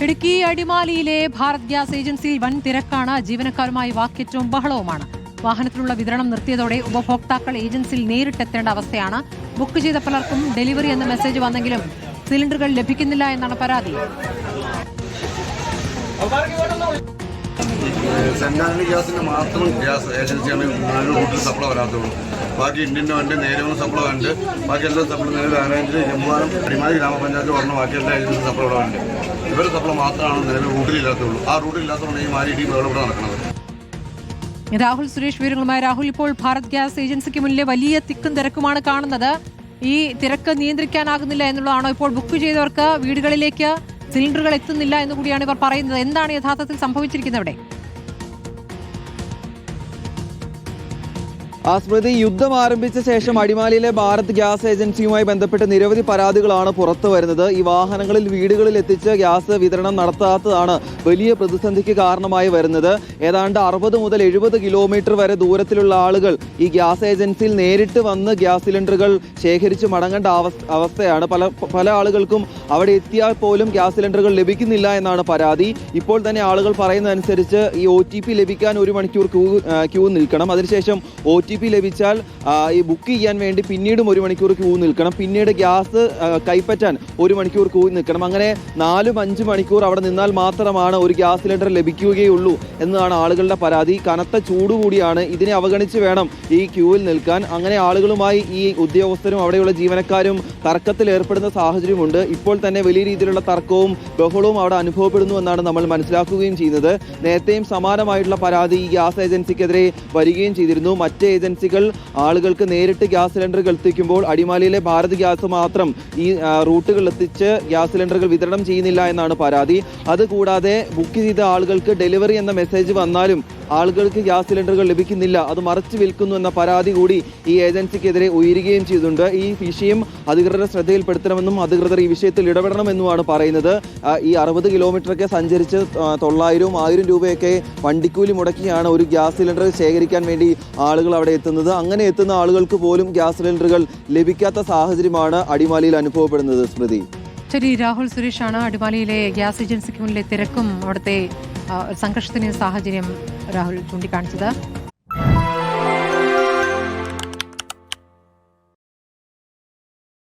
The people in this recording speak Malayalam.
ഇടുക്കി അടിമാലിയിലെ ഭാരത് ഗ്യാസ് ഏജൻസിയിൽ വൻ തിരക്കാണ്. ജീവനക്കാരുമായി വാക്കേറ്റവും ബഹളവുമാണ്. വാഹനത്തിലുള്ള വിതരണം നിർത്തിയതോടെ ഉപഭോക്താക്കൾ ഏജൻസിയിൽ നേരിട്ടെത്തേണ്ട അവസ്ഥയാണ്. ബുക്ക് ചെയ്ത പലർക്കും ഡെലിവറി എന്ന മെസ്സേജ് വന്നെങ്കിലും സിലിണ്ടറുകൾ ലഭിക്കുന്നില്ല എന്നാണ് പരാതി. സെൻറ്റാനറി ഗ്യാസിൻ്റെ മാത്രം ഗ്യാസ് ഏജൻസിയാണ് റൂട്ടിൽ സപ്ലൈ വരാത്തുള്ളൂ. ബാക്കി ഇന്ത്യൻ്റെ വണ്ടി നേരവും സപ്ലൈ ഉണ്ട്. ബാക്കി എല്ലാ സപ്ലൈ നിലവിൽ ആരാഞ്ചിൽ ജമ്പുവാനം അടിമാലി ഗ്രാമപഞ്ചായത്ത് പറഞ്ഞ ബാക്കി എല്ലാ ഏജൻസി സപ്ലൈ ഇവിടെ ഉണ്ട്. ഇവരുടെ സപ്ലൈ മാത്രമാണ് നിലവിൽ റൂട്ടിലില്ലാത്തുള്ളൂ. ആ റൂട്ടിലില്ലാത്തതുകൊണ്ട് ഈ മാരി ഇവിടെ നടക്കുന്നത്. രാഹുൽ സുരേഷ് വിവരങ്ങളുമായി. രാഹുൽ, ഇപ്പോൾ ഭാരത് ഗ്യാസ് ഏജൻസിക്ക് മുന്നിലെ വലിയ തിക്കും തിരക്കുമാണ് കാണുന്നത്. ഈ തിരക്ക് നിയന്ത്രിക്കാനാകുന്നില്ല എന്നുള്ളതാണോ? ഇപ്പോൾ ബുക്ക് ചെയ്തവർക്ക് വീടുകളിലേക്ക് സിലിണ്ടറുകൾ എത്തുന്നില്ല എന്ന് കൂടിയാണ് ഇവർ പറയുന്നത്. എന്താണ് യഥാർത്ഥത്തിൽ സംഭവിച്ചിരിക്കുന്നത് അവിടെ? സ്മൃതി, യുദ്ധം ആരംഭിച്ച ശേഷം അടിമാലിയിലെ ഭാരത് ഗ്യാസ് ഏജൻസിയുമായി ബന്ധപ്പെട്ട് നിരവധി പരാതികളാണ് പുറത്തു വരുന്നത്. ഈ വാഹനങ്ങളിൽ വീടുകളിൽ എത്തിച്ച് ഗ്യാസ് വിതരണം നടത്താത്തതാണ് വലിയ പ്രതിസന്ധിക്ക് കാരണമായി വരുന്നത്. ഏതാണ്ട് 60 മുതൽ 70 കിലോമീറ്റർ വരെ ദൂരത്തിലുള്ള ആളുകൾ ഈ ഗ്യാസ് ഏജൻസിയിൽ നേരിട്ട് വന്ന് ഗ്യാസ് സിലിണ്ടറുകൾ ശേഖരിച്ച് മടങ്ങേണ്ട അവസ്ഥയാണ്. പല ആളുകൾക്കും അവിടെ എത്തിയാൽ പോലും ഗ്യാസ് സിലിണ്ടറുകൾ ലഭിക്കുന്നില്ല എന്നാണ് പരാതി. ഇപ്പോൾ തന്നെ ആളുകൾ പറയുന്നതനുസരിച്ച് ഈ OTP ലഭിക്കാൻ 1 മണിക്കൂർ ക്യൂ നിൽക്കണം. അതിനുശേഷം OTP ലഭിച്ചാൽ ഈ ബുക്ക് ചെയ്യാൻ വേണ്ടി പിന്നീടും 1 മണിക്കൂർ ക്യൂ നിൽക്കണം. പിന്നീട് ഗ്യാസ് കൈപ്പറ്റാൻ 1 മണിക്കൂർ ക്യൂ നിൽക്കണം. അങ്ങനെ 4-5 മണിക്കൂർ അവിടെ നിന്നാൽ മാത്രമാണ് ഒരു ഗ്യാസ് സിലിണ്ടർ ലഭിക്കുകയുള്ളൂ എന്നതാണ് ആളുകളുടെ പരാതി. കനത്ത ചൂടുകൂടിയാണ്. ഇതിനെ അവഗണിച്ച് വേണം ഈ ക്യൂവിൽ നിൽക്കാൻ. അങ്ങനെ ആളുകളുമായി ഈ ഉദ്യോഗസ്ഥരും അവിടെയുള്ള ജീവനക്കാരും തർക്കത്തിൽ ഏർപ്പെടുന്ന സാഹചര്യമുണ്ട്. ഇപ്പോൾ തന്നെ വലിയ രീതിയിലുള്ള തർക്കവും ബഹളവും അവിടെ അനുഭവപ്പെടുന്നു എന്നാണ് നമ്മൾ മനസ്സിലാക്കുകയും ചെയ്യുന്നത്. നേരത്തെയും സമാനമായിട്ടുള്ള പരാതി ഈ ഗ്യാസ് ഏജൻസിക്കെതിരെ വരികയും ചെയ്തിരുന്നു. മറ്റ് ഏജൻസികൾ ആളുകൾക്ക് നേരിട്ട് ഗ്യാസ് സിലിണ്ടറുകൾ എത്തിക്കുമ്പോൾ അടിമാലിയിലെ ഭാരത് ഗ്യാസ് മാത്രം ഈ റൂട്ടുകളിൽ എത്തിച്ച് ഗ്യാസ് സിലിണ്ടറുകൾ വിതരണം ചെയ്യുന്നില്ല എന്നാണ് പരാതി. അതുകൂടാതെ ബുക്ക് ചെയ്ത ആളുകൾക്ക് ഡെലിവറി എന്ന മെസ്സേജ് വന്നാലും ആളുകൾക്ക് ഗ്യാസ് സിലിണ്ടറുകൾ ലഭിക്കുന്നില്ല, അത് മറച്ചു വിൽക്കുന്നു എന്ന പരാതി കൂടി ഈ ഏജൻസിക്കെതിരെ ഉയരുകയും ചെയ്തിട്ടുണ്ട്. ഈ വിഷയം അധികൃതരുടെ ശ്രദ്ധയിൽപ്പെടുത്തണമെന്നും അധികൃതർ ഈ വിഷയത്തിൽ ഇടപെടണമെന്നുമാണ് പറയുന്നത്. ഈ 60 കിലോമീറ്ററൊക്കെ സഞ്ചരിച്ച് 900-1000 രൂപയൊക്കെ വണ്ടിക്കൂലി മുടക്കിയാണ് ഒരു ഗ്യാസ് സിലിണ്ടർ ശേഖരിക്കാൻ വേണ്ടി ആളുകൾ അവിടെ എത്തുന്നത്. അങ്ങനെ എത്തുന്ന ആളുകൾക്ക് പോലും ഗ്യാസ് സിലിണ്ടറുകൾ ലഭിക്കാത്ത സാഹചര്യമാണ് അടിമാലിയിൽ അനുഭവപ്പെടുന്നത്. സ്മൃതി. ശരി, രാഹുൽ സുരേഷാണ് അടിമാലിയിലെ ഗ്യാസ് ഏജൻസിക്ക് മുന്നിലെ തിരക്കും അവിടുത്തെ സംഘർഷത്തിന് സാഹചര്യം രാഹുൽ ചൂണ്ടിക്കാണിച്ചത്.